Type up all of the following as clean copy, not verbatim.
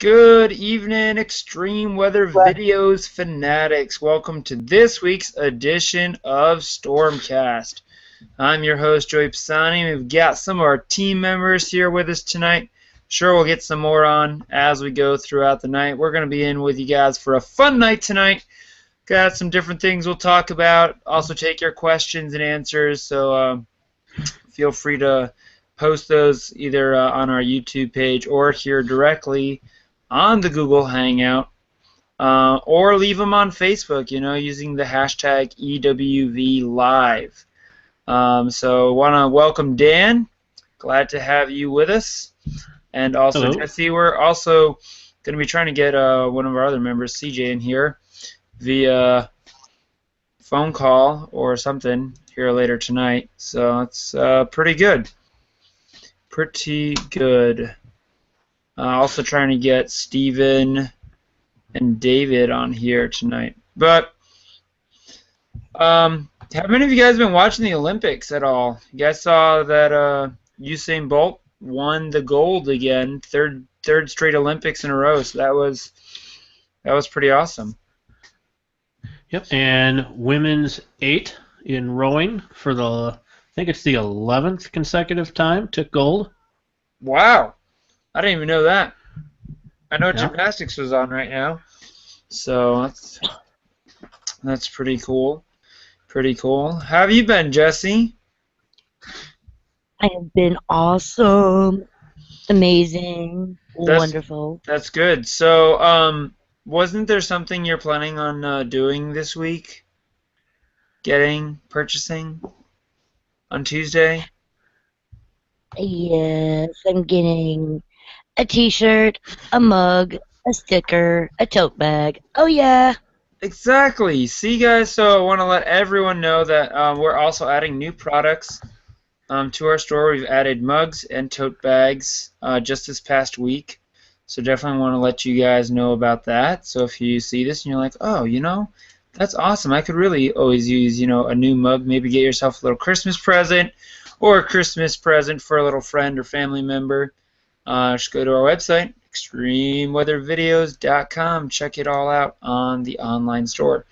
Good evening, extreme weather videos fanatics. Welcome to this week's edition of StormCast. I'm your host, Joey Pisani. We've got some of our team members here with us tonight. Sure, we'll get some more on as we go throughout the night. We're going to be in with you guys for a fun night tonight. Got some different things we'll talk about. Also take your questions and answers, so feel free to post those either on our YouTube page or here directly on the Google Hangout, or leave them on Facebook, using the hashtag EWV Live. So want to welcome Dan. Glad to have you with us. And also, Hello. Jesse, we're also going to be trying to get one of our other members, CJ, in here via phone call or something here later tonight. So it's pretty good. Pretty good. Also trying to get Steven and David on here tonight. But have many of you guys been watching the Olympics at all? You guys saw that Usain Bolt won the gold again, third straight Olympics in a row. So that was pretty awesome. Yep, and women's 8 in rowing for I think it's the 11th consecutive time, took gold. Wow. I didn't even know that. I know gymnastics was on right now, so that's pretty cool. Pretty cool. How have you been, Jesse? I have been awesome, amazing, wonderful. That's good. So, wasn't there something you're planning on doing this week? Purchasing on Tuesday? Yes, I'm getting a t-shirt, a mug, a sticker, a tote bag. Oh yeah. Exactly. See, guys, so I want to let everyone know that we're also adding new products to our store. We've added mugs and tote bags just this past week. So definitely want to let you guys know about that. So if you see this and you're like, oh, that's awesome. I could really always use, a new mug. Maybe get yourself a little Christmas present or a Christmas present for a little friend or family member. Just go to our website, extremeweathervideos.com. Check it all out on the online store.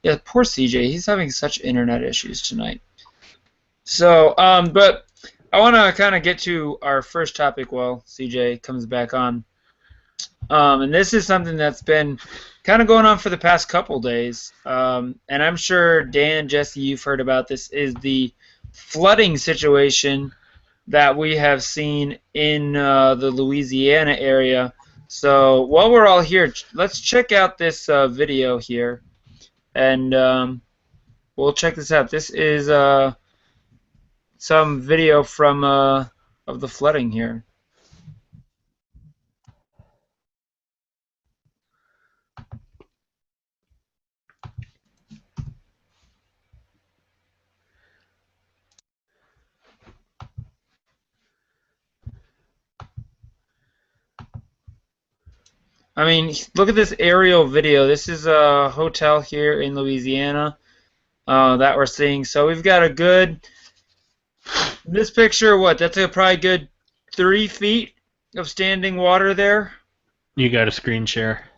Yeah, poor CJ. He's having such internet issues tonight. So, but I want to kind of get to our first topic while CJ comes back on. And this is something that's been kind of going on for the past couple days. And I'm sure, Dan, Jesse, you've heard about this, is the flooding situation that we have seen in the Louisiana area. So while we're all here, let's check out this video here. And we'll check this out. This is some video from of the flooding here. I mean, look at this aerial video. This is a hotel here in Louisiana that we're seeing. So we've got a good, this picture, that's a probably good 3 feet of standing water there. You got a screen share.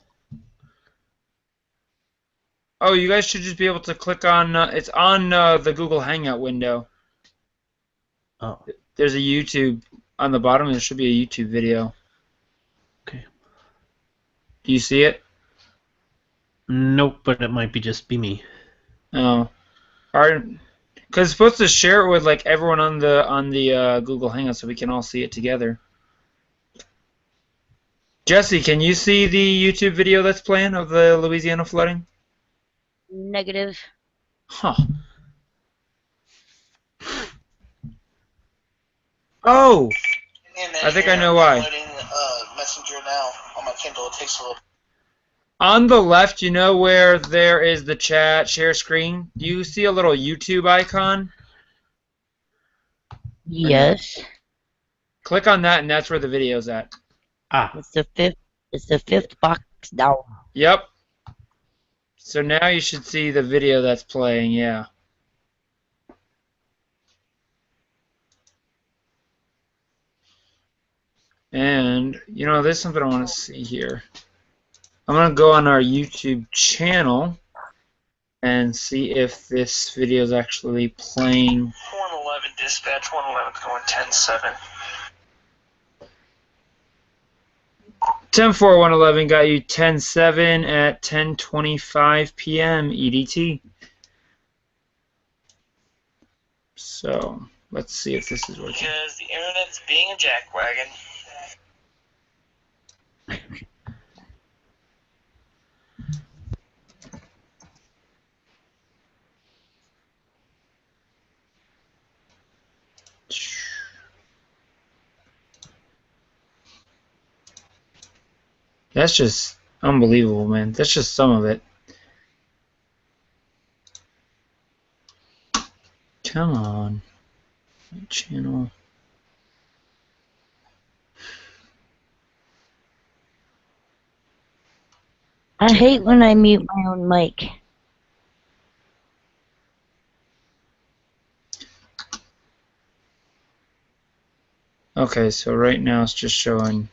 Oh, you guys should just be able to click on, it's on the Google Hangout window. Oh. There's a YouTube on the bottom. There should be a YouTube video. Okay. Do you see it? Nope, but it might be me. Oh. Because it's supposed to share it with like everyone on the Google Hangout so we can all see it together. Jesse, can you see the YouTube video that's playing of the Louisiana flooding? Negative. Huh. Oh! I think I know why. Messenger now on my Kindle. It takes a little. On the left, where there is the chat share screen? Do you see a little YouTube icon? Yes. Click on that, and that's where the video's at. Ah. It's the fifth box down. Yep. So now you should see the video that's playing, yeah. And, you know, there's something I want to see here. I'm going to go on our YouTube channel and see if this video is actually playing. 111 dispatch, 111 going 10-7. 10-4-111 got you 10-7 at 10:25 p.m. EDT. So let's see if this is working. Because the internet's being a jackwagon. That's just unbelievable, man. That's just some of it. Come on. Channel. I hate when I mute my own mic. Okay, so right now it's just showing.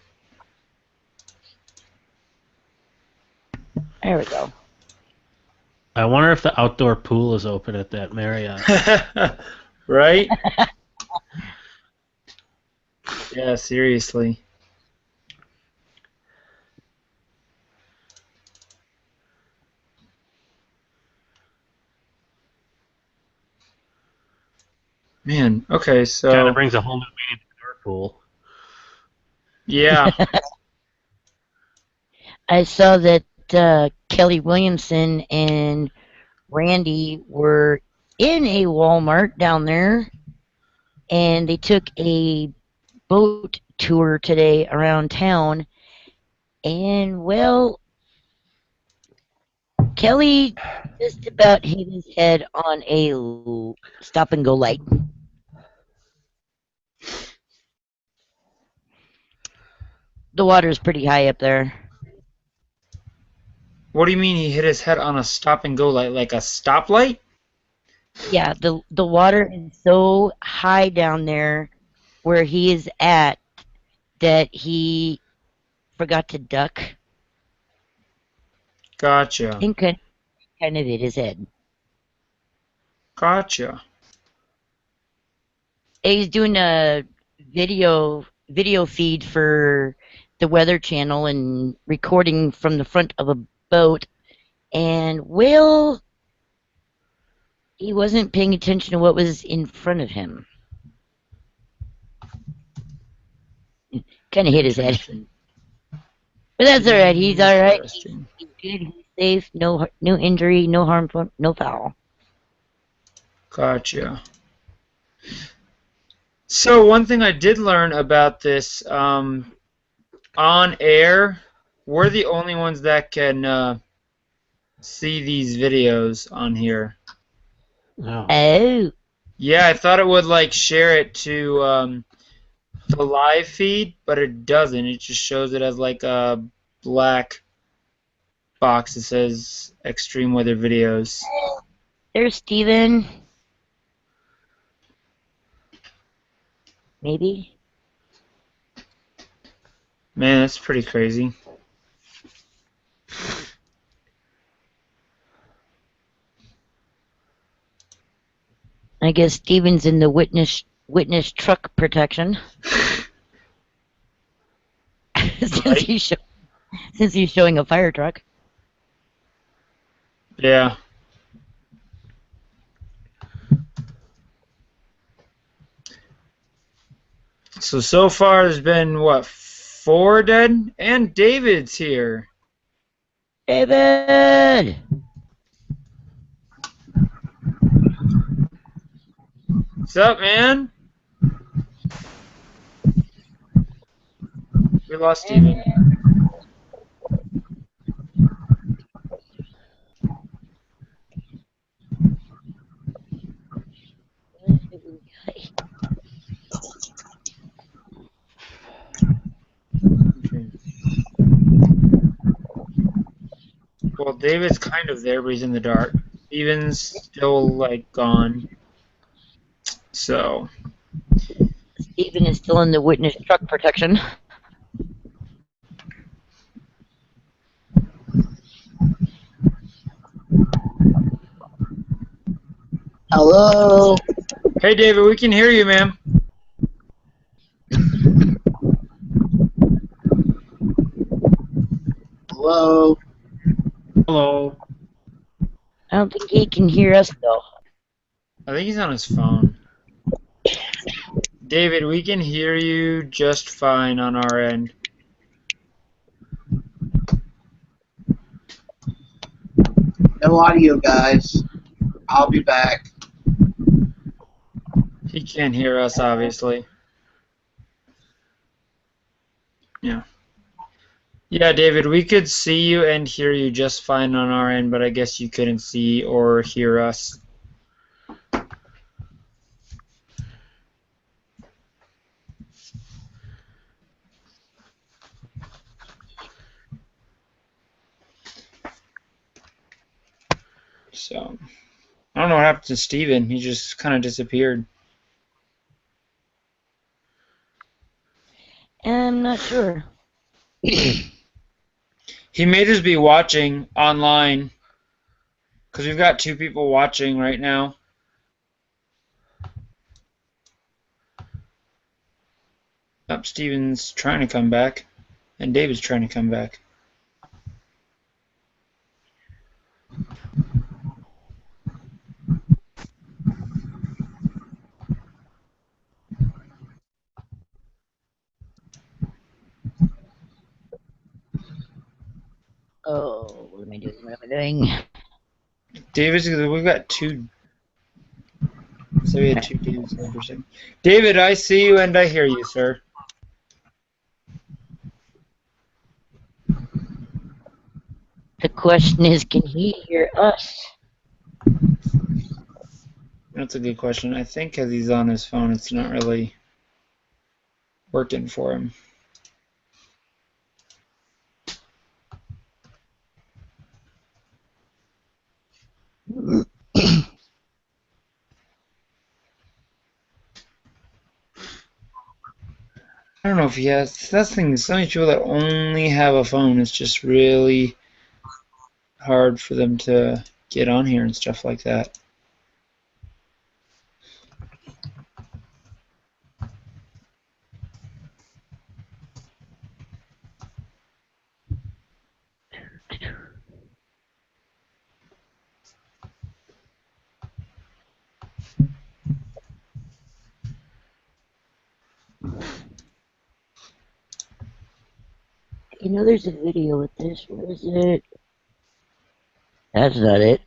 There we go. I wonder if the outdoor pool is open at that Marriott. Right? Yeah, seriously. Man, okay, so Kind of brings a whole new meaning to our pool. yeah. I saw that Kelly Williamson and Randy were in a Walmart down there, and they took a boat tour today around town. And, well, Kelly just about hit his head on a stop-and-go light. The water's pretty high up there. What do you mean he hit his head on a stop and go light, like a stoplight? Yeah, the water is so high down there where he is at that he forgot to duck Gotcha. and kind of hit his head. Gotcha. He's doing a video feed for the Weather Channel and recording from the front of a boat, and Will, he wasn't paying attention to what was in front of him. Kind of hit his head. But that's alright, he's alright. He's good, he's safe, no injury, no harm, no foul. Gotcha. So one thing I did learn about this, on air, we're the only ones that can see these videos on here. Oh. Yeah, I thought it would like share it to the live feed, but it doesn't. It just shows it as like a black box that says extreme weather videos. There's Steven. Maybe. Man, that's pretty crazy. I guess Steven's in the witness truck protection. since he's showing a fire truck. Yeah. So far there's been, what, 4 dead? And David's here. David! What's up, man? We lost Steven. Well, David's kind of there, but he's in the dark. Steven's still, like, gone. So. Steven is still in the witness truck protection. Hello? Hey, David, we can hear you, ma'am. Hello? Hello. I don't think he can hear us though. I think he's on his phone. David, we can hear you just fine on our end. No audio, guys. I'll be back. He can't hear us, obviously. Yeah. Yeah, David, we could see you and hear you just fine on our end, but I guess you couldn't see or hear us. So, I don't know what happened to Steven. He just kind of disappeared. I'm not sure. He may just be watching online, because we've got 2 people watching right now. Steven's trying to come back, and David's trying to come back. Oh, what am I doing? What am I doing? David's, we've got 2. So we had 2 Davids in the person. David, I see you and I hear you, sir. The question is, can he hear us? That's a good question. I think because he's on his phone, it's not really working for him. I don't know if he has. That's the thing. So many people that only have a phone, it's just really hard for them to get on here and stuff like that. You know, there's a video with this. Where is it? That's not it.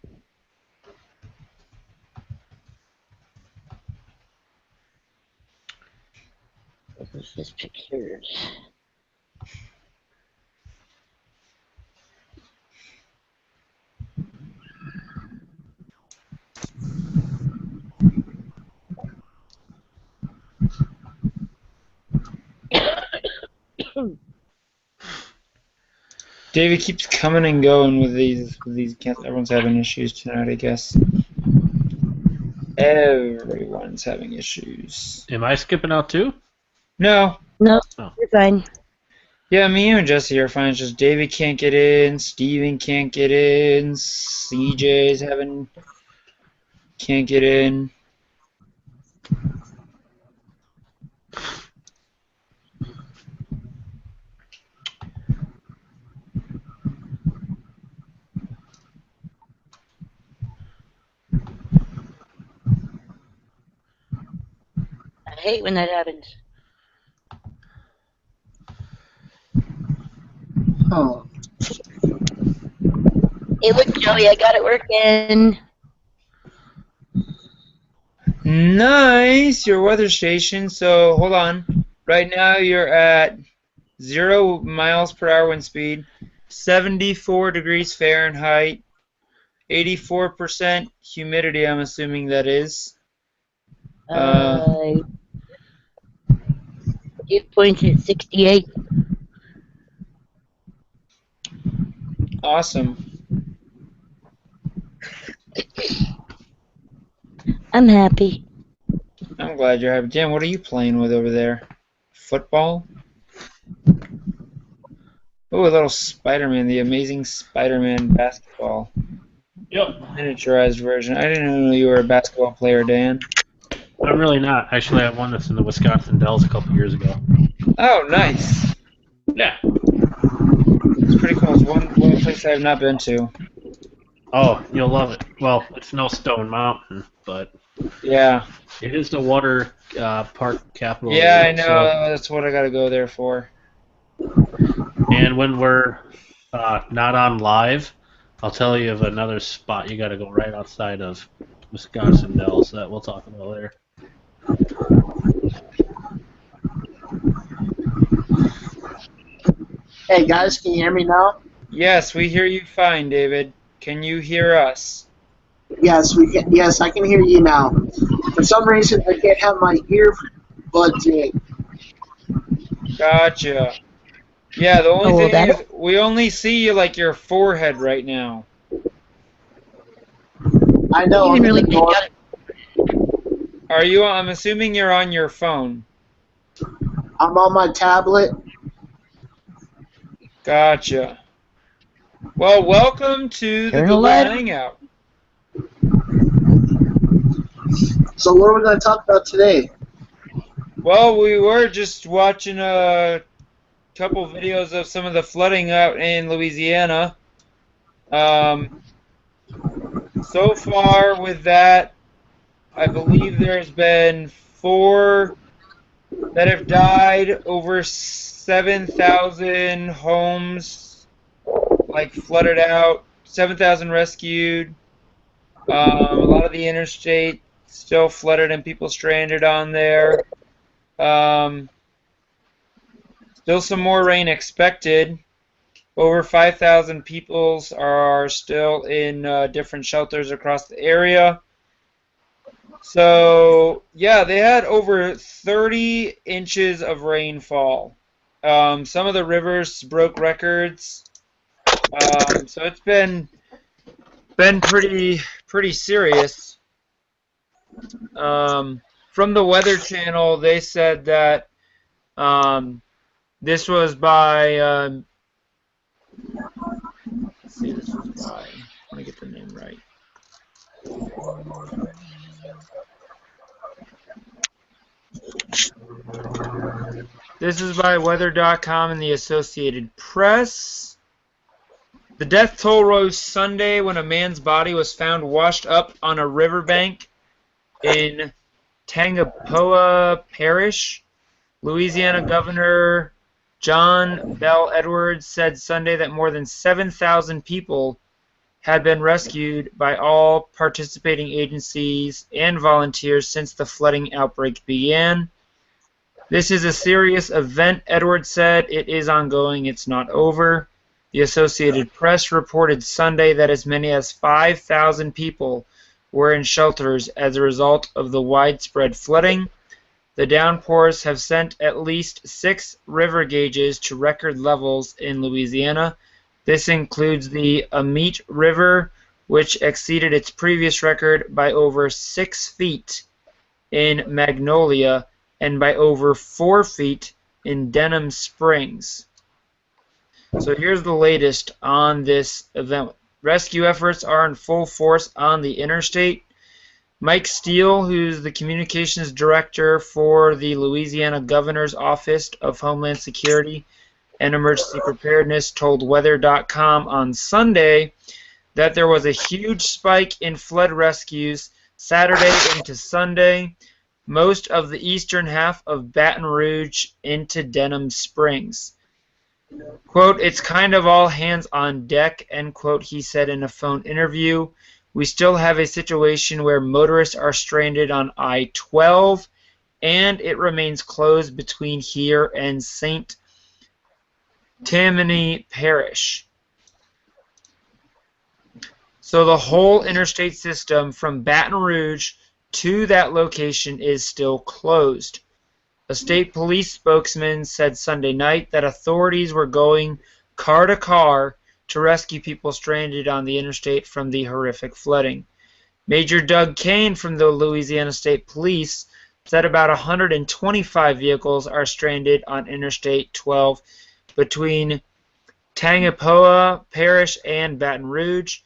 What is this pictures? David keeps coming and going with these. Everyone's having issues tonight, I guess. Everyone's having issues. Am I skipping out too? No. No, Oh. you're fine. Yeah, me and Jesse are fine. It's just David can't get in, Steven can't get in, CJ's can't get in. I hate when that happens. Oh. Hey, look, Joey, I got it working. Nice, your weather station. So hold on. Right now you're at 0 miles per hour wind speed, 74 degrees Fahrenheit, 84% humidity. I'm assuming that is. Dew point's at 68. Awesome. I'm happy. I'm glad you're happy. Jan, what are you playing with over there? Football? Oh, a little Spider-Man, the amazing Spider-Man basketball. Yep. Miniaturized version. I didn't know you were a basketball player, Dan. I'm really not. Actually, I won this in the Wisconsin Dells a couple years ago. Oh, nice. Yeah. It's pretty cool. It's one place I have not been to. Oh, you'll love it. Well, it's no Stone Mountain, but Yeah. it is the water park capital. Yeah, I know. So, That's what I got to go there for. and when we're not on live, I'll tell you of another spot you got to go right outside of Wisconsin Dells that we'll talk about later. Hey guys, can you hear me now? Yes, we hear you fine, David. Can you hear us? Yes, we can. Yes, I can hear you now. For some reason, I can't have my earbuds in. Gotcha. Yeah, the only Oh, well, thing is we only see like your forehead right now. I know. You I'm can in really the pick north. out. Are you? I'm assuming you're on your phone. I'm on my tablet. Gotcha. Well, welcome to the Turn the Google light on. Hangout. So what are we going to talk about today? Well, we were just watching a couple videos of some of the flooding out in Louisiana. So far with that, I believe there's been 4 that have died, over 7,000 homes like flooded out, 7,000 rescued. A lot of the interstate still flooded and people stranded on there. Still some more rain expected. Over 5,000 people are still in different shelters across the area. So, yeah, they had over 30 inches of rainfall. Some of the rivers broke records. So it's been pretty serious. From the Weather Channel, they said that this was by let's see, this was by, I want to get the name right. This is by weather.com and the Associated Press. The death toll rose Sunday when a man's body was found washed up on a riverbank in Tangapoa Parish. Louisiana Governor John Bell Edwards said Sunday that more than 7,000 people had been rescued by all participating agencies and volunteers since the flooding outbreak began. This is a serious event, Edwards said. It is ongoing. It's not over. The Associated Press reported Sunday that as many as 5,000 people were in shelters as a result of the widespread flooding. The downpours have sent at least 6 river gauges to record levels in Louisiana. This includes the Amite River, which exceeded its previous record by over 6 feet in Magnolia and by over 4 feet in Denham Springs. So here's the latest on this event. Rescue efforts are in full force on the interstate. Mike Steele, who's the communications director for the Louisiana Governor's Office of Homeland Security and Emergency Preparedness, told weather.com on Sunday that there was a huge spike in flood rescues Saturday into Sunday, most of the eastern half of Baton Rouge into Denham Springs. Quote, "It's kind of all hands on deck," end quote, he said in a phone interview. "We still have a situation where motorists are stranded on I-12, and it remains closed between here and St. Tammany Parish." So the whole interstate system from Baton Rouge to that location is still closed. A state police spokesman said Sunday night that authorities were going car to car to rescue people stranded on the interstate from the horrific flooding. Major Doug Kane from the Louisiana State Police said about 125 vehicles are stranded on Interstate 12 between Tangapoa Parish and Baton Rouge.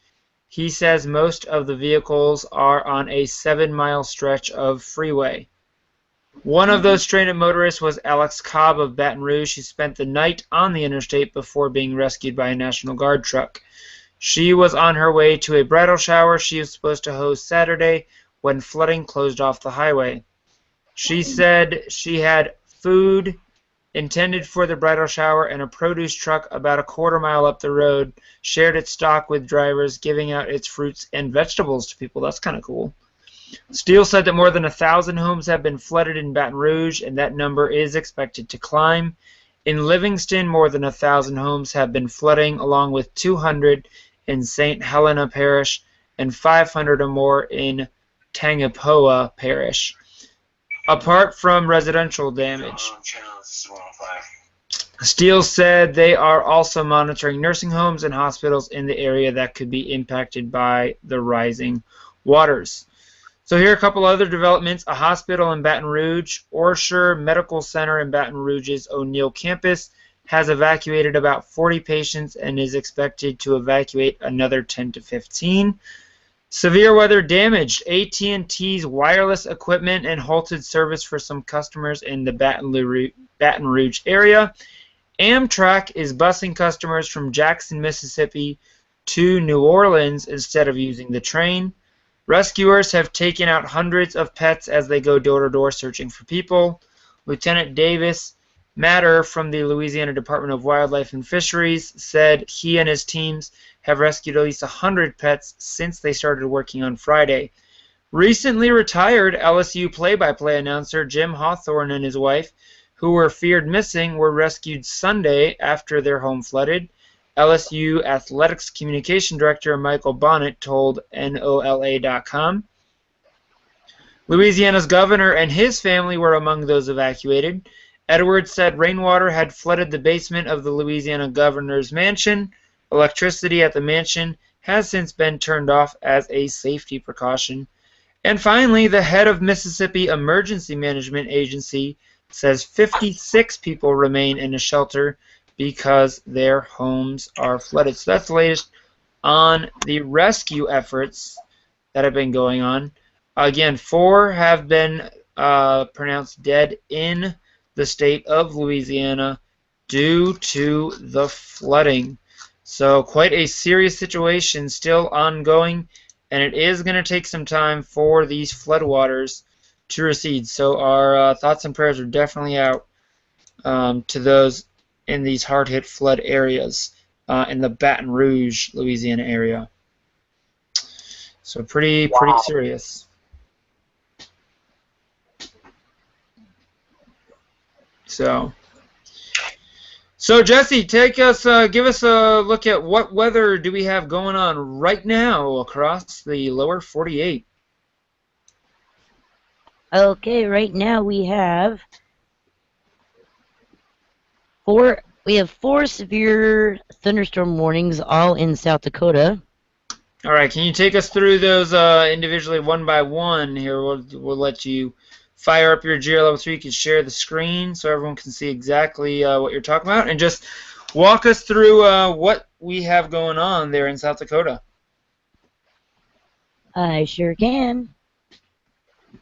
He says most of the vehicles are on a 7-mile stretch of freeway. One of those stranded motorists was Alex Cobb of Baton Rouge. She spent the night on the interstate before being rescued by a National Guard truck. She was on her way to a bridal shower she was supposed to host Saturday when flooding closed off the highway. She said she had food intended for the bridal shower, and a produce truck about a quarter-mile up the road shared its stock with drivers, giving out its fruits and vegetables to people. That's kind of cool. Steele said that more than 1,000 homes have been flooded in Baton Rouge, and that number is expected to climb. In Livingston, more than 1,000 homes have been flooding, along with 200 in St. Helena Parish and 500 or more in Tangipahoa Parish. Apart from residential damage, Steele said they are also monitoring nursing homes and hospitals in the area that could be impacted by the rising waters. So here are a couple other developments. A hospital in Baton Rouge, Orshire Medical Center in Baton Rouge's O'Neill campus, has evacuated about 40 patients and is expected to evacuate another 10 to 15. Severe weather damaged AT&T's wireless equipment and halted service for some customers in the Baton Rouge area. Amtrak is busing customers from Jackson, Mississippi to New Orleans instead of using the train. Rescuers have taken out hundreds of pets as they go door-to-door searching for people. Lieutenant Davis Matter from the Louisiana Department of Wildlife and Fisheries said he and his teams have rescued at least 100 pets since they started working on Friday. Recently retired LSU play-by-play announcer Jim Hawthorne and his wife, who were feared missing, were rescued Sunday after their home flooded. LSU Athletics Communication Director Michael Bonnet told NOLA.com. Louisiana's governor and his family were among those evacuated. Edwards said rainwater had flooded the basement of the Louisiana governor's mansion. Electricity at the mansion has since been turned off as a safety precaution. And finally, the head of Mississippi Emergency Management Agency says 56 people remain in a shelter because their homes are flooded. So that's the latest on the rescue efforts that have been going on. Again, 4 have been pronounced dead in the state of Louisiana due to the flooding. So quite a serious situation still ongoing, and it is going to take some time for these floodwaters to recede. So our thoughts and prayers are definitely out to those in these hard-hit flood areas in the Baton Rouge, Louisiana area. So pretty serious. So Jesse, take us, give us a look at what weather do we have going on right now across the lower 48. Okay, right now we have 4 severe thunderstorm warnings, all in South Dakota. All right, can you take us through those individually one by one here? We'll let you fire up your GR level 3. You can share the screen so everyone can see exactly what you're talking about, and just walk us through what we have going on there in South Dakota. I sure can.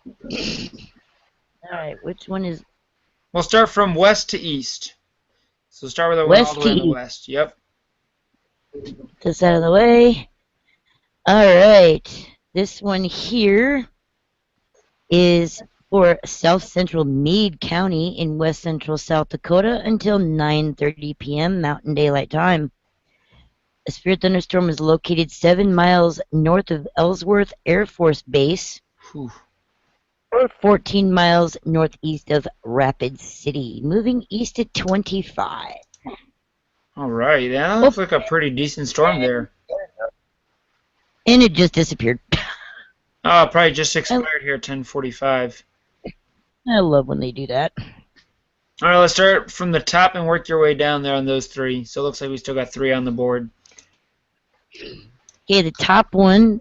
All right, which one is? We'll start from west to east. So start with the one all the way in the west. Yep. This out of the way. All right, this one here is for South Central Meade County in west central South Dakota until 9:30 p.m. Mountain Daylight Time. A severe thunderstorm is located 7 miles north of Ellsworth Air Force Base, or 14 miles northeast of Rapid City, moving east at 25. All right, that looks like a pretty decent storm there. And it just disappeared. Oh, probably just expired here at 10:45. I love when they do that. All right, let's start from the top and work your way down there on those 3. So it looks like we still got 3 on the board. Okay, the top one,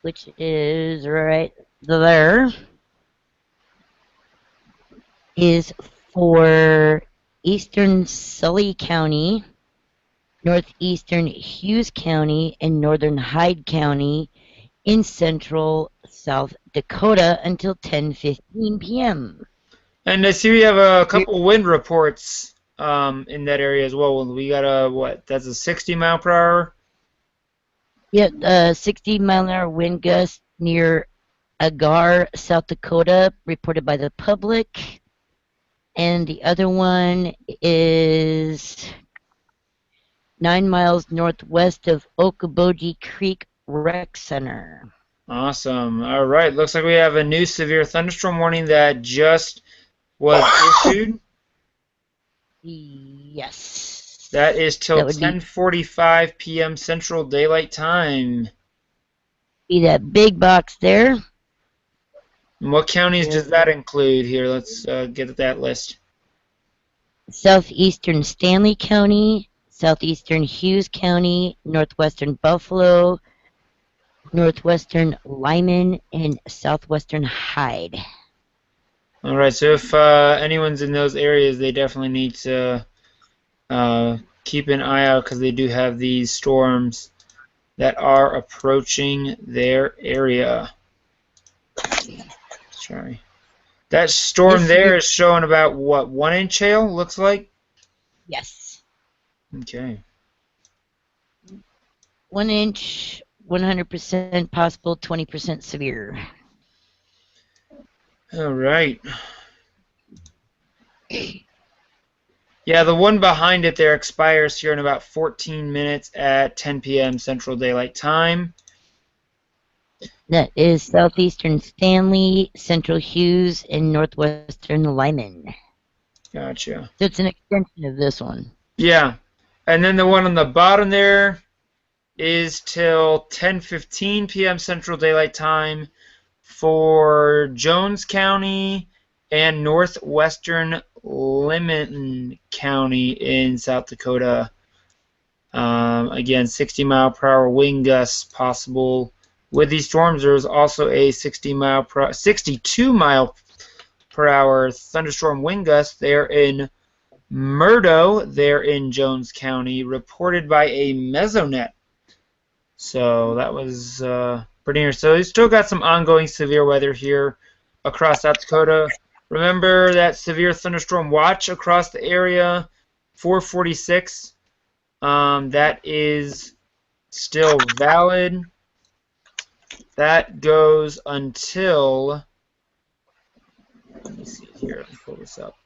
which is right there, is for eastern Sully County northeastern Hughes County, and northern Hyde County in central South Dakota until 10:15 p.m. And I see we have a couple wind reports in that area as well. We got that's a 60 mile per hour? Yeah, 60-mile-an-hour wind gust near Agar, South Dakota, reported by the public. And the other one is 9 miles northwest of Okoboji Creek Rec Center. Awesome. All right. Looks like we have a new severe thunderstorm warning that just was issued. Yes. That is till That would 10:45 p.m. Central Daylight Time. be that big box there. And what counties does that include here? Let's get that list. Southeastern Stanley County, southeastern Hughes County, northwestern Buffalo, northwestern Lyman, and southwestern Hyde. All right. So if anyone's in those areas, they definitely need to keep an eye out because they do have these storms that are approaching their area. Sorry. That storm there is showing about, what, 1 inch hail, looks like? Yes. Okay. 1 inch, 100% possible, 20% severe. All right. Yeah, the one behind it there expires here in about 14 minutes at 10 p.m. Central Daylight Time. That is southeastern Stanley, central Hughes, and northwestern Lyman. Gotcha. So it's an extension of this one. Yeah. And then the one on the bottom there is till 10:15 p.m. Central Daylight Time for Jones County and northwestern Lemon County in South Dakota. Again, 60 mile per hour wind gusts possible. With these storms, there's also a 62 mile per hour thunderstorm wind gust there in Murdo, there in Jones County, reported by a mesonet. So that was pretty near. So we still got some ongoing severe weather here across South Dakota. Remember that severe thunderstorm watch across the area, 446. That is still valid. That goes until, let me see here, let me pull this up.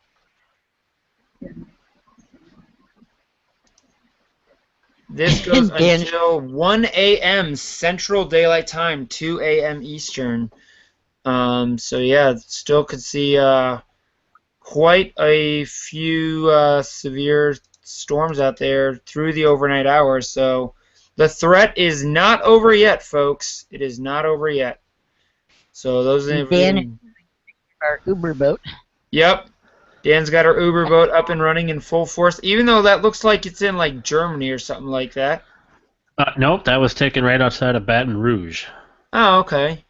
This goes until 1 a.m. Central Daylight Time, 2 a.m. Eastern. So yeah, still could see quite a few severe storms out there through the overnight hours. So the threat is not over yet, folks. It is not over yet. So those are Dan, our Uber boat. Yep. Dan's got our Uber boat up and running in full force, even though that looks like it's in like Germany or something like that. Nope, that was taken right outside of Baton Rouge. Oh, okay.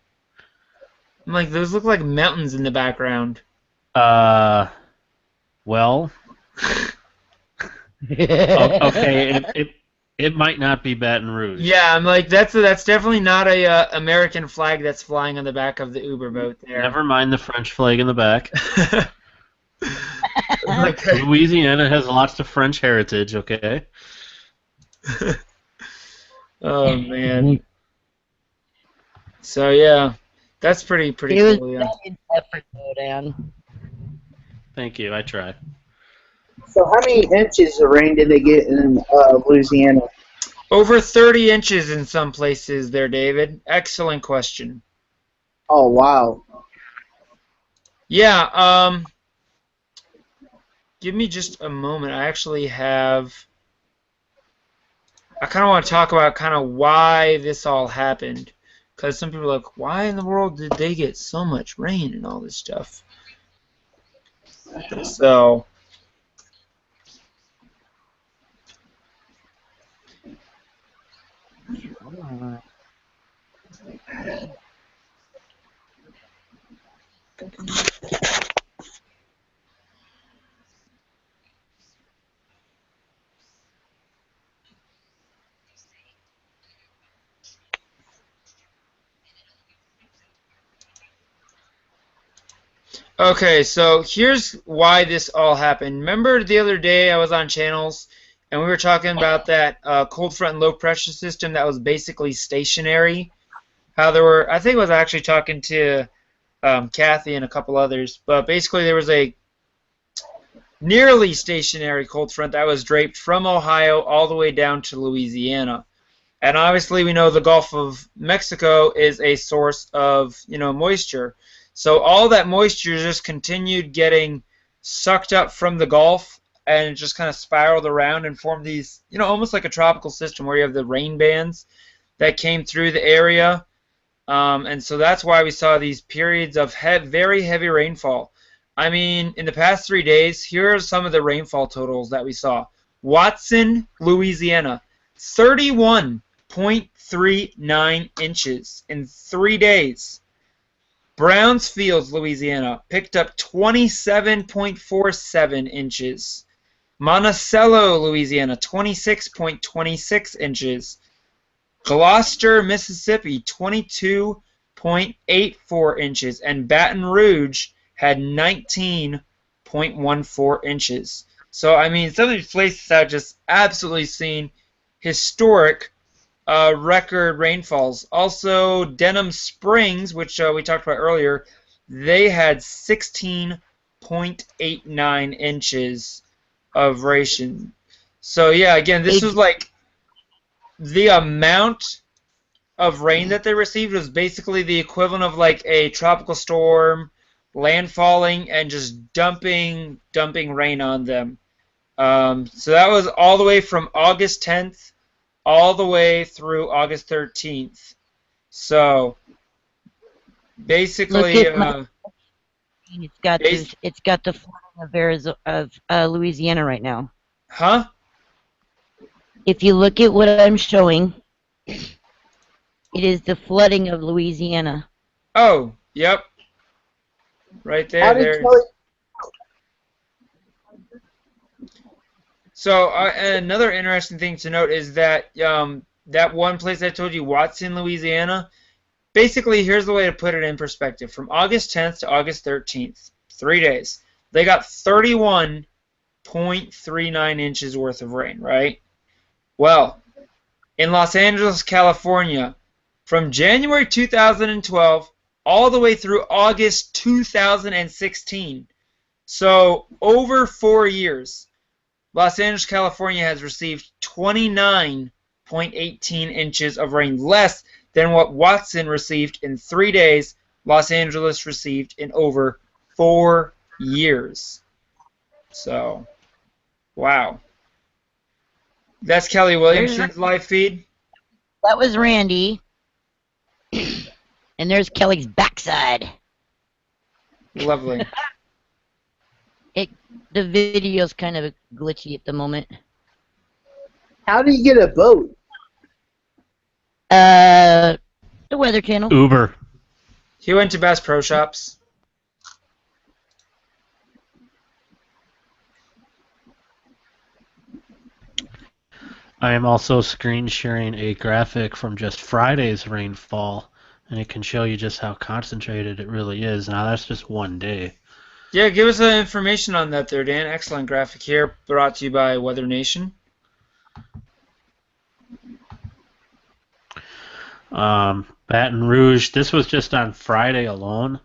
I'm like, those look like mountains in the background. Well. Okay, it might not be Baton Rouge. Yeah, I'm like, that's definitely not a American flag that's flying on the back of the Uber boat there. Never mind the French flag in the back. Okay. Louisiana has lots of French heritage, okay? Oh, man. So, yeah, that's pretty cool, yeah. Effort, Dan. Thank you, I try. So how many inches of rain did they get in Louisiana? Over 30 inches in some places there, David. Excellent question. Oh, wow. Yeah, give me just a moment. I actually have... I kind of want to talk about kind of why this all happened. Because some people are like, why in the world did they get so much rain and all this stuff? So... Okay, so here's why this all happened. Remember the other day I was on channels and we were talking about that cold front and low pressure system that was basically stationary? How there were, I think I was actually talking to Kathy and a couple others, but basically there was a nearly stationary cold front that was draped from Ohio all the way down to Louisiana. And obviously we know the Gulf of Mexico is a source of, moisture. So all that moisture just continued getting sucked up from the Gulf and it just kind of spiraled around and formed these, almost like a tropical system where you have the rain bands that came through the area. And so that's why we saw these periods of very heavy rainfall. I mean, in the past 3 days, here are some of the rainfall totals that we saw. Watson, Louisiana, 31.39 inches in 3 days. Brownsfield, Louisiana, picked up 27.47 inches. Monticello, Louisiana, 26.26 inches. Gloucester, Mississippi, 22.84 inches. And Baton Rouge had 19.14 inches. So, I mean, some of these places have just absolutely seen historic record rainfalls. Also, Denham Springs, which we talked about earlier, they had 16.89 inches of rain. So, yeah, again, this was like the amount of rain that they received was basically the equivalent of like a tropical storm landfalling and just dumping rain on them. So that was all the way from August 10th all the way through August 13th. So basically, it's got the flooding of Louisiana right now. Huh? If you look at what I'm showing, it is the flooding of Louisiana. Oh, yep. Right there. So another interesting thing to note is that that one place I told you, Watson, Louisiana, basically here's the way to put it in perspective. From August 10th to August 13th, 3 days, they got 31.39 inches worth of rain, right? Well, in Los Angeles, California, from January 2012 all the way through August 2016, so over 4 years, Los Angeles, California has received 29.18 inches of rain, less than what Watson received in 3 days, Los Angeles received in over 4 years. So, wow. That's Kelly Williamson's live feed. That was Randy. And there's Kelly's backside. Lovely. The video's kind of glitchy at the moment. How do you get a boat? The Weather Channel. Uber. He went to Bass Pro Shops. I am also screen sharing a graphic from just Friday's rainfall, and it can show you just how concentrated it really is. Now, that's just 1 day. Yeah, give us information on that there, Dan. Excellent graphic here, brought to you by Weather Nation. Baton Rouge, this was just on Friday alone.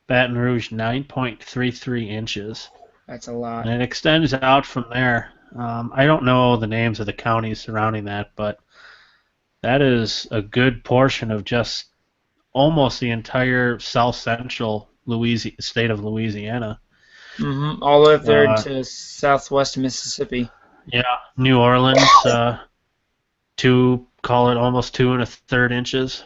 Baton Rouge, 9.33 inches. That's a lot. And it extends out from there. I don't know the names of the counties surrounding that, but that is a good portion of just almost the entire south-central state of Louisiana. Mm-hmm. All the way up there to southwest Mississippi. Yeah, New Orleans, call it almost 2 1/3 inches.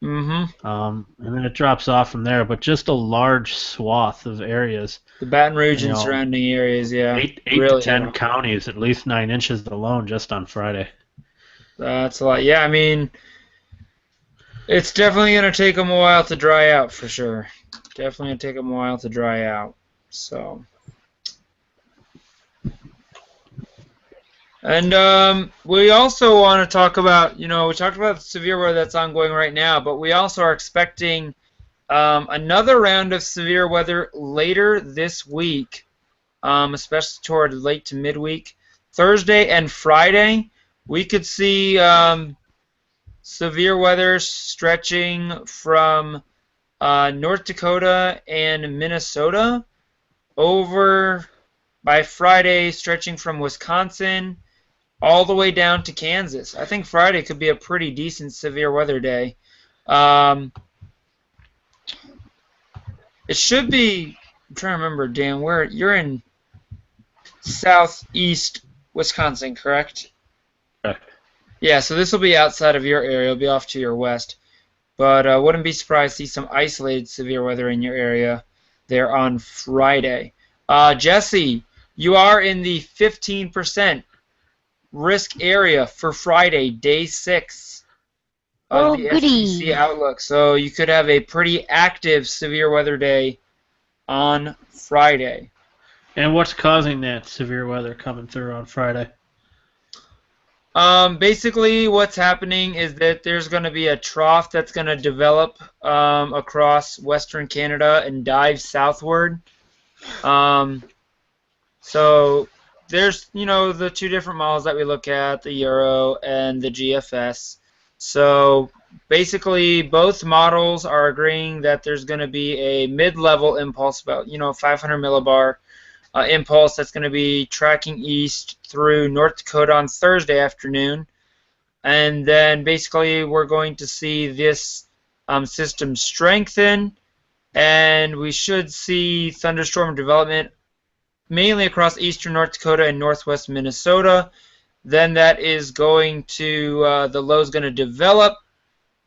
Mm-hmm. And then it drops off from there, but just a large swath of areas. The Baton Rouge and surrounding areas, yeah. 8 really to 10 counties, at least 9 inches alone just on Friday. That's a lot. Yeah, I mean, it's definitely going to take them a while to dry out, for sure. Definitely going to take them a while to dry out. So. And we also want to talk about, we talked about the severe weather that's ongoing right now, but we also are expecting Another round of severe weather later this week, especially toward late to midweek. Thursday and Friday, we could see severe weather stretching from North Dakota and Minnesota over by Friday, stretching from Wisconsin all the way down to Kansas. I think Friday could be a pretty decent severe weather day. It should be. I'm trying to remember, Dan. Where you're in southeast Wisconsin, correct? Correct. Yeah. So this will be outside of your area. It'll be off to your west. But wouldn't be surprised to see some isolated severe weather in your area there on Friday. Jesse, you are in the 15% risk area for Friday, day 6 of the SPC outlook. So you could have a pretty active severe weather day on Friday. And what's causing that severe weather coming through on Friday? Basically, what's happening is that there's going to be a trough that's going to develop across western Canada and dive southward. So there's, the two different models that we look at, the Euro and the GFS. So basically, both models are agreeing that there's going to be a mid-level impulse, about 500 millibar impulse that's going to be tracking east through North Dakota on Thursday afternoon. And then basically we're going to see this system strengthen, and we should see thunderstorm development mainly across eastern North Dakota and northwest Minnesota. Then that is going to, the low is going to develop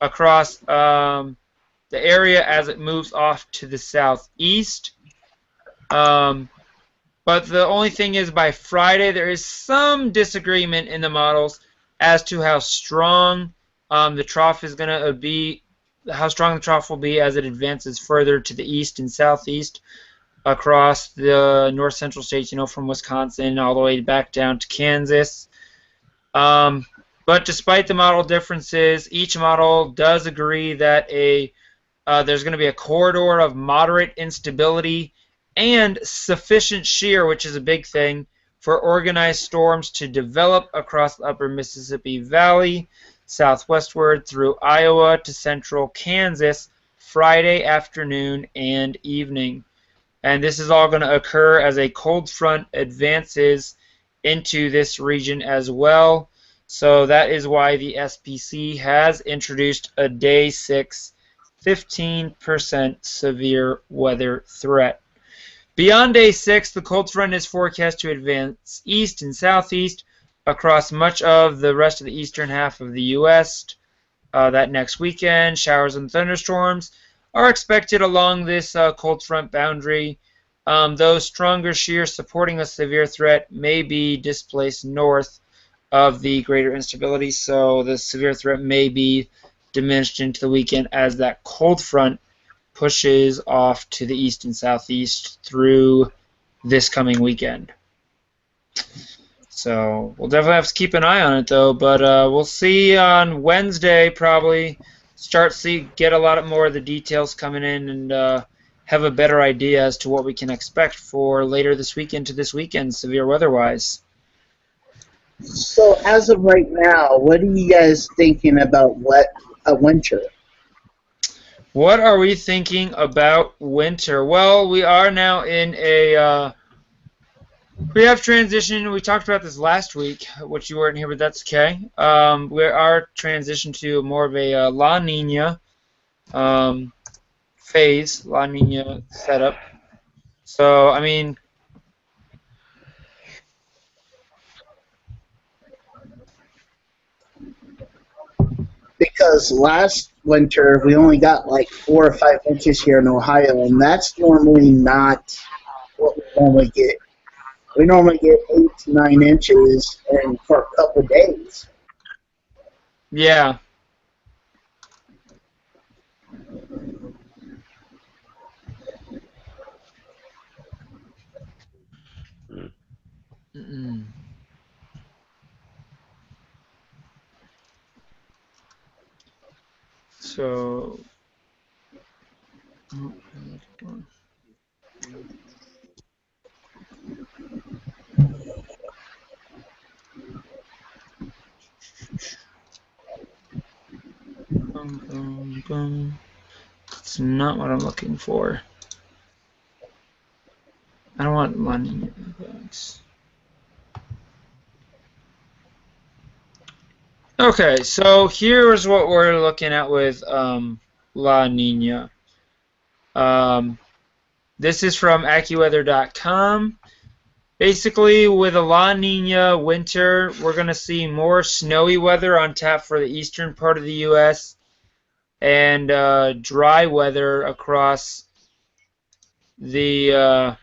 across the area as it moves off to the southeast. But the only thing is, by Friday, there is some disagreement in the models as to how strong the trough is going to be, how strong the trough will be as it advances further to the east and southeast across the north central states, from Wisconsin all the way back down to Kansas. But despite the model differences, each model does agree that there's going to be a corridor of moderate instability and sufficient shear, which is a big thing, for organized storms to develop across the upper Mississippi Valley, southwestward through Iowa to central Kansas, Friday afternoon and evening. And this is all going to occur as a cold front advances into this region as well. So that is why the SPC has introduced a day 6 15% severe weather threat. Beyond day 6, the cold front is forecast to advance east and southeast across much of the rest of the eastern half of the U.S. That next weekend, showers and thunderstorms are expected along this cold front boundary. Though stronger shear supporting a severe threat may be displaced north of the greater instability, so the severe threat may be diminished into the weekend as that cold front pushes off to the east and southeast through this coming weekend. So we'll definitely have to keep an eye on it, though. But we'll see on Wednesday, probably get a lot more of the details coming in, and have a better idea as to what we can expect for later this weekend to this weekend, severe weather-wise. So as of right now, what are you guys thinking about winter? What are we thinking about winter? Well, we are now in a we have transitioned. We talked about this last week, which you weren't here, but that's okay. We are transitioned to more of a La Nina phase, La Nina setup. So, I mean, because last winter we only got like 4 or 5 inches here in Ohio, and that's normally not what we normally get. We normally get 8 to 9 inches for a couple of days. yeah. So It's not what I'm looking for. I don't want La Nina impacts. Okay, so here's what we're looking at with La Nina. This is from AccuWeather.com. Basically, with a La Nina winter, we're going to see more snowy weather on tap for the eastern part of the U.S. and dry weather across the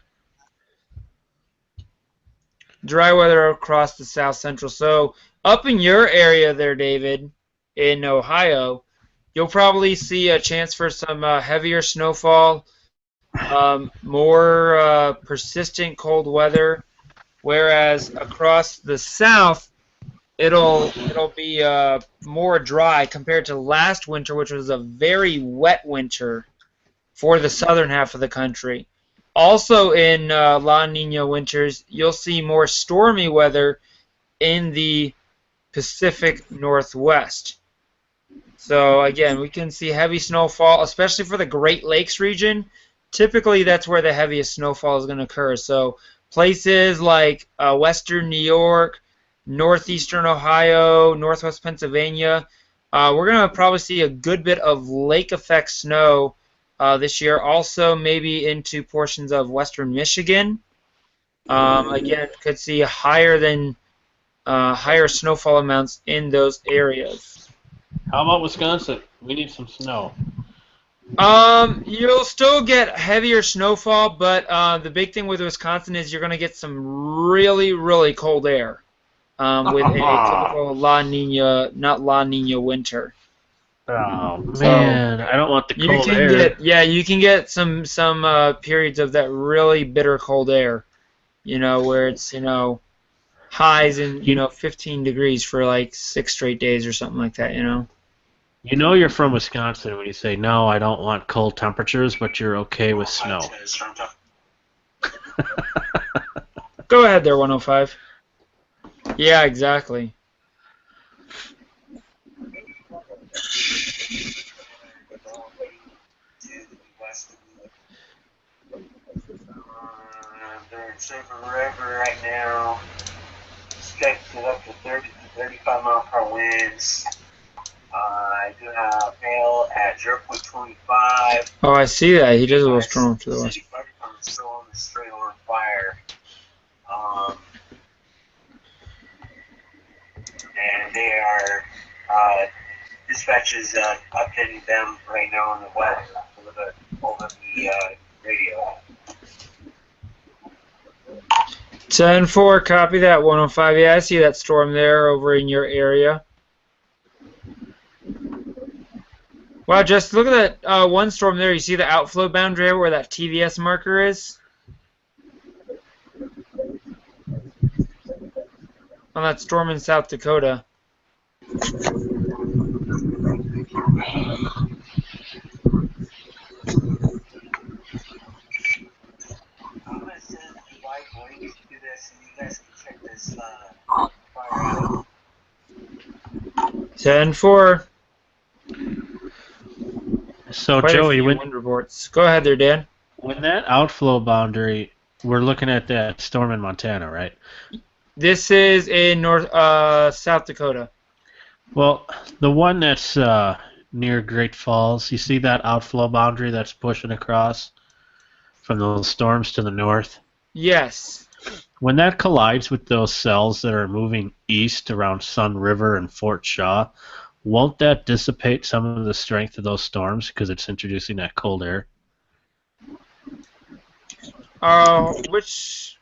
south central. So up in your area there, David, in Ohio, you'll probably see a chance for some heavier snowfall, more persistent cold weather, whereas across the south, it'll be more dry compared to last winter, which was a very wet winter for the southern half of the country. Also in La Nina winters, you'll see more stormy weather in the Pacific Northwest. So again, we can see heavy snowfall, especially for the Great Lakes region. Typically, that's where the heaviest snowfall is going to occur. So places like western New York, northeastern Ohio, northwest Pennsylvania, we're going to probably see a good bit of lake effect snow this year. Also, maybe into portions of western Michigan. Again, could see higher snowfall amounts in those areas. How about Wisconsin? We need some snow. You'll still get heavier snowfall, but the big thing with Wisconsin is you're going to get some really, really cold air with a typical La Nina, not La Nina winter. Oh man, I don't want the cold air. You can get some periods of that really bitter cold air, where it's highs in 15 degrees for like 6 straight days or something like that. You know you're from Wisconsin when you say, no, I don't want cold temperatures, but you're okay with snow. Go ahead there, 105. Yeah, exactly. They're in Silver River right now. Expected up to 30 to 35 mile per winds. I do have hail at 0.25. Oh, I see that. He does a little storm to the west. City fire department's still on the straight on fire. And they are, dispatches updating them right now on the west over the radio. 10-4, copy that, 105. Yeah, I see that storm there over in your area. Wow, just look at that one storm there. You see the outflow boundary where that TVS marker is? On that storm in South Dakota. I'm going to send live links to this and you guys can check this fire out. 10-4. So, Quite Joey, wind reports. Go ahead there, Dan. When that outflow boundary, we're looking at that storm in Montana, right? This is in South Dakota. Well, the one that's near Great Falls, you see that outflow boundary that's pushing across from those storms to the north? Yes. When that collides with those cells that are moving east around Sun River and Fort Shaw, won't that dissipate some of the strength of those storms because it's introducing that cold air? Which...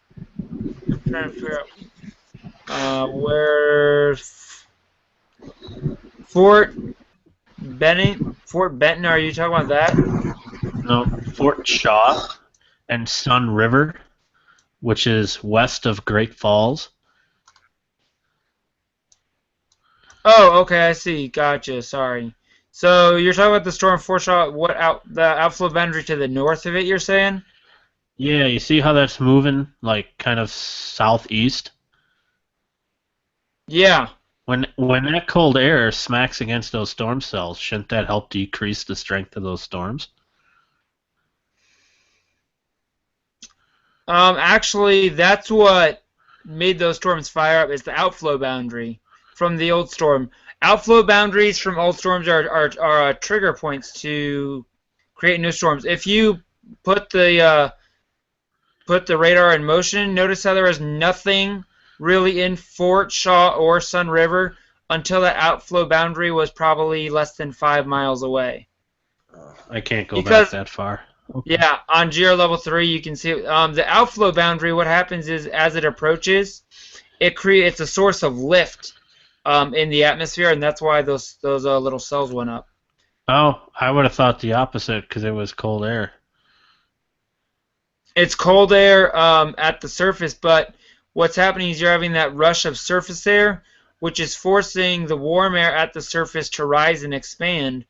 I'm trying to figure out... where... Fort Benton, are you talking about that? No, Fort Shaw and Sun River, which is west of Great Falls. Oh, okay, I see. Gotcha. Sorry. So you're talking about the storm foreshot, the outflow boundary to the north of it, you're saying? Yeah, you see how that's moving, like kind of southeast? Yeah. When that cold air smacks against those storm cells, shouldn't that help decrease the strength of those storms? Actually, that's what made those storms fire up is the outflow boundary from the old storm. Outflow boundaries from old storms are trigger points to create new storms. If you put the radar in motion, notice how there was nothing really in Fort, Shaw, or Sun River until that outflow boundary was probably less than 5 miles away. I can't go Because back that far. Okay. yeah, on GR level 3, you can see the outflow boundary. What happens is, as it approaches, it creates a source of lift in the atmosphere, and that's why those little cells went up. Oh, I would have thought the opposite because it was cold air. It's cold air at the surface, but what's happening is you're having that rush of surface air, which is forcing the warm air at the surface to rise and expand,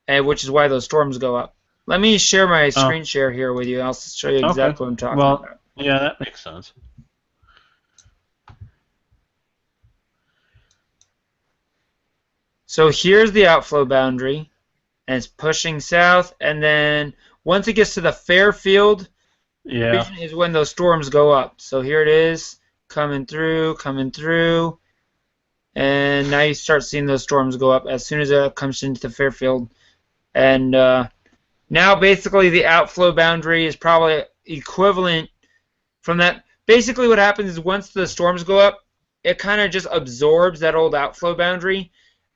which is why those storms go up. Let me share my screen share here with you. I'll show you exactly what I'm talking about. Yeah, that makes sense. So here's the outflow boundary, and it's pushing south, and then once it gets to the Fairfield region is when those storms go up. So here it is, coming through, and now you start seeing those storms go up as soon as it comes into the Fairfield. And now basically the outflow boundary is probably equivalent from that. Basically what happens is once the storms go up, it kind of just absorbs that old outflow boundary,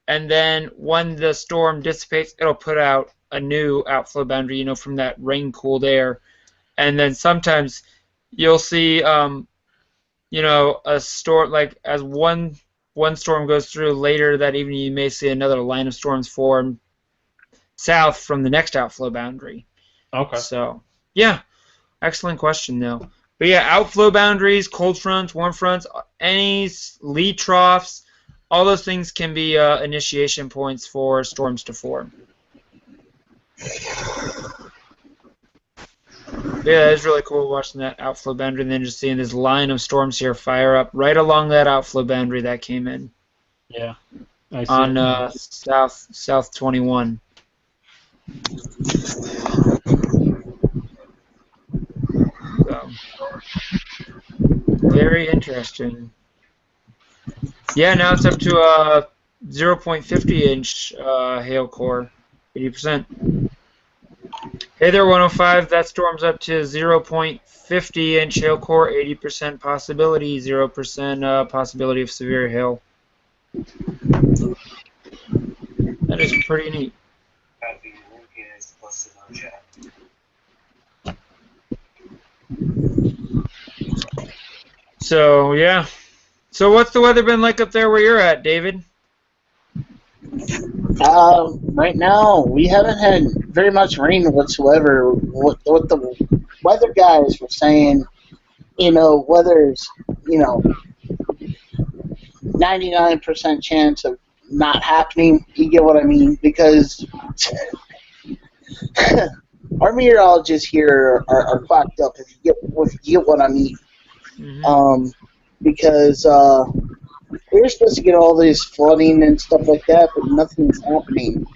and then when the storm dissipates, it'll put out a new outflow boundary, from that rain-cooled air. And then sometimes you'll see, a storm, like as one storm goes through later that evening, you may see another line of storms form south from the next outflow boundary. Okay. So, yeah, excellent question, though. But yeah, outflow boundaries, cold fronts, warm fronts, any lee troughs, all those things can be initiation points for storms to form. Yeah, it's really cool watching that outflow boundary and then just seeing this line of storms here fire up right along that outflow boundary that came in. Yeah, I see on South 21. So, very interesting. Yeah, now it's up to a 0.50 inch hail core, 80%. Hey there, 105. That storm's up to 0.50 inch hail core, 80% possibility, 0% possibility of severe hail. That is pretty neat. So, yeah. So what's the weather been like up there where you're at, David? Right now, we haven't had very much rain whatsoever. What the weather guys were saying, weather's, 99% chance of not happening. You get what I mean? Because our meteorologists here are fucked up, if you get what I mean. Mm-hmm. Because we're supposed to get all this flooding and stuff like that, but nothing's happening.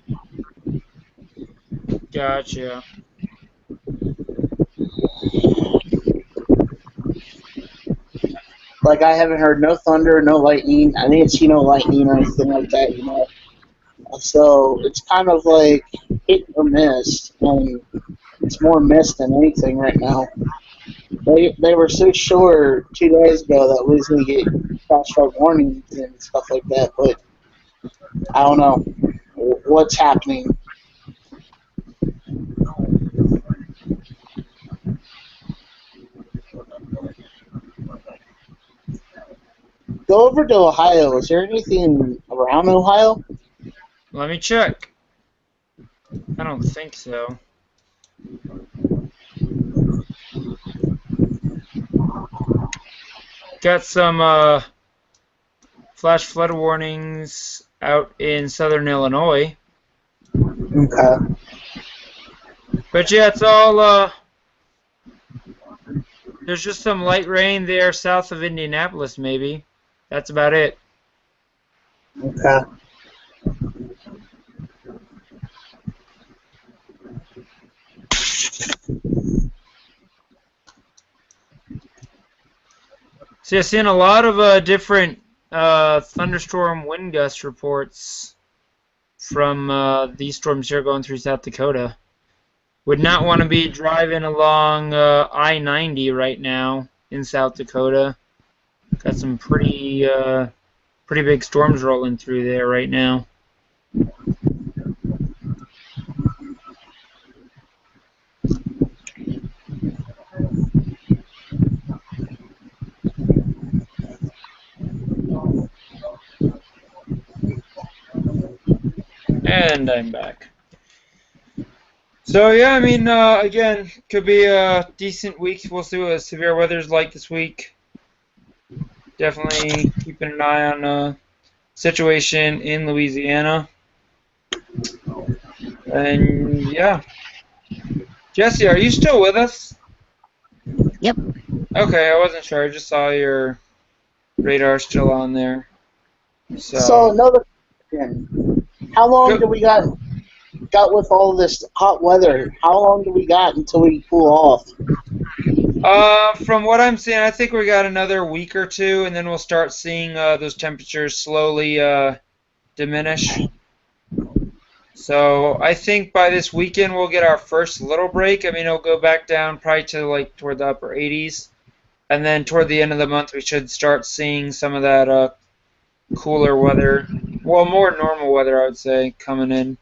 Gotcha. Like, I haven't heard no thunder, no lightning. I didn't see no lightning or anything like that, So it's kind of like hit or miss, and it's more miss than anything right now. They were so sure 2 days ago that we was going to get flash flood warnings and stuff like that, but I don't know what's happening. Go over to Ohio. Is there anything around Ohio? Let me check. I don't think so. Got some flash flood warnings out in southern Illinois. Okay. But yeah, it's all, there's just some light rain there south of Indianapolis, maybe. That's about it. Okay. So I've seen a lot of different thunderstorm wind gust reports from these storms here going through South Dakota. Would not want to be driving along I-90 right now in South Dakota. Got some pretty big storms rolling through there right now. And I'm back. So yeah, I mean, again, could be a decent week. We'll see what severe weather's like this week. Definitely keeping an eye on situation in Louisiana. And yeah, Jesse, are you still with us? Yep. Okay, I wasn't sure. I just saw your radar still on there. So another question. How long do we got with all this hot weather? How long do we got until we cool off? From what I'm seeing, I think we got another week or two, and then we'll start seeing those temperatures slowly diminish. So I think by this weekend we'll get our first little break. I mean, it'll go back down probably to like toward the upper 80s, and then toward the end of the month we should start seeing some of that cooler weather, well, more normal weather, I would say, coming in.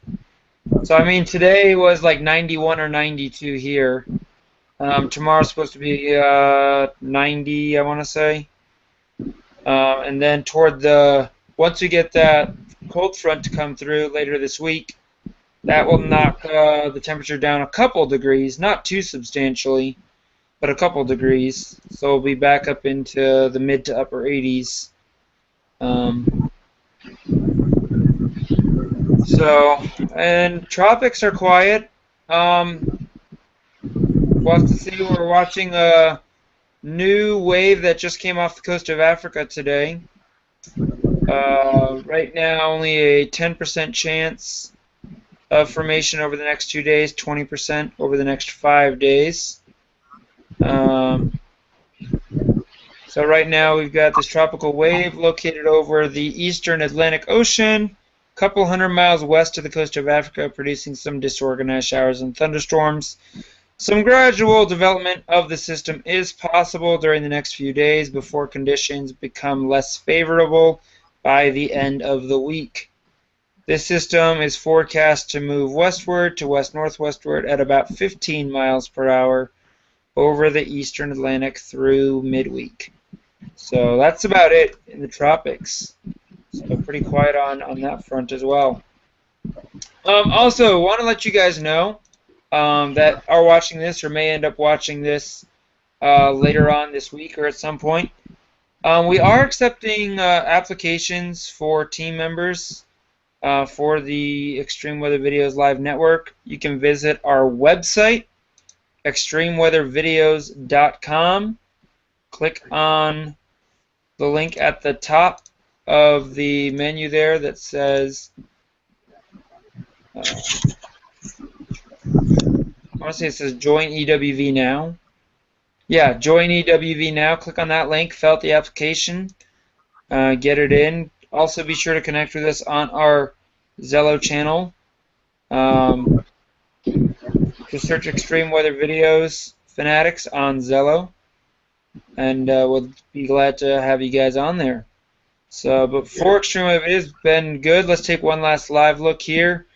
So I mean, today was like 91 or 92 here. Tomorrow's supposed to be 90, I want to say. And then once we get that cold front to come through later this week, that will knock the temperature down a couple degrees, not too substantially, but a couple degrees. So we'll be back up into the mid to upper 80s. And tropics are quiet. We'll have to see. We're watching a new wave that just came off the coast of Africa today. Right now, only a 10% chance of formation over the next 2 days, 20% over the next 5 days. So right now we've got this tropical wave located over the eastern Atlantic Ocean, a couple hundred miles west of the coast of Africa, producing some disorganized showers and thunderstorms. Some gradual development of the system is possible during the next few days before conditions become less favorable by the end of the week. This system is forecast to move westward to west-northwestward at about 15 miles per hour over the eastern Atlantic through midweek. So that's about it in the tropics. So pretty quiet on that front as well. Also, want to let you guys know that are watching this or may end up watching this later on this week or at some point. We are accepting applications for team members for the Extreme Weather Videos Live Network. You can visit our website, extremeweathervideos.com. Click on the link at the top of the menu there that says I want to say it says Join EWV Now. Yeah, Join EWV Now. Click on that link, fill out the application, get it in. Also, be sure to connect with us on our Zello channel. Just search Extreme Weather Videos Fanatics on Zello, and we'll be glad to have you guys on there. So, but for Extreme Weather Videos, been good. Let's take one last live look here.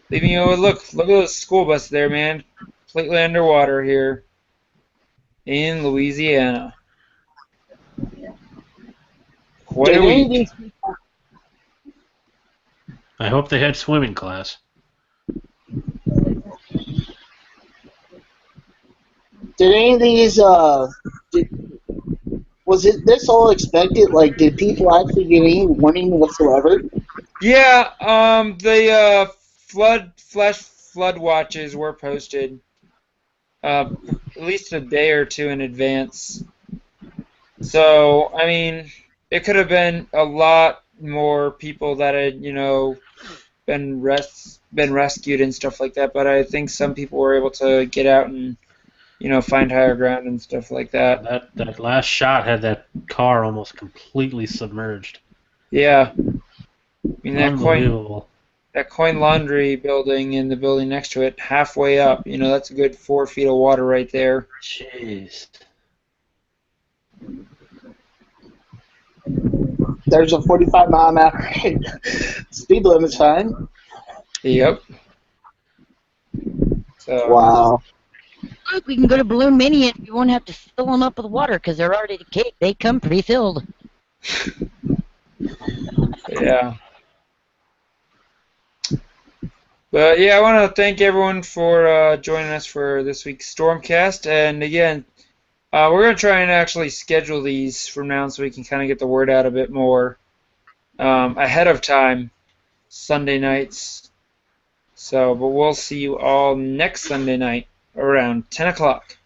Leaving you with look at those school buses there, man. Completely underwater here in Louisiana. Quite a week. I hope they had swimming class. Did any of these, was it this all expected? Like, did people actually get any warning whatsoever? Yeah, the flood watches were posted at least a day or two in advance. So, I mean, it could have been a lot more people that had, been rescued and stuff like that, but I think some people were able to get out and, find higher ground and stuff like that. That last shot had that car almost completely submerged. Yeah. I mean, Unbelievable. that coin laundry building and the building next to it, halfway up, that's a good 4 feet of water right there. Jeez. There's a 45-mile-an-hour speed limit sign. Yep. So. Wow. Look, we can go to Balloon Mania and you won't have to fill them up with water because they're already they come pre-filled. Yeah. But yeah, I want to thank everyone for joining us for this week's Stormcast. And again, we're going to try and actually schedule these from now on so we can kind of get the word out a bit more ahead of time, Sunday nights. So, but we'll see you all next Sunday night around 10 o'clock.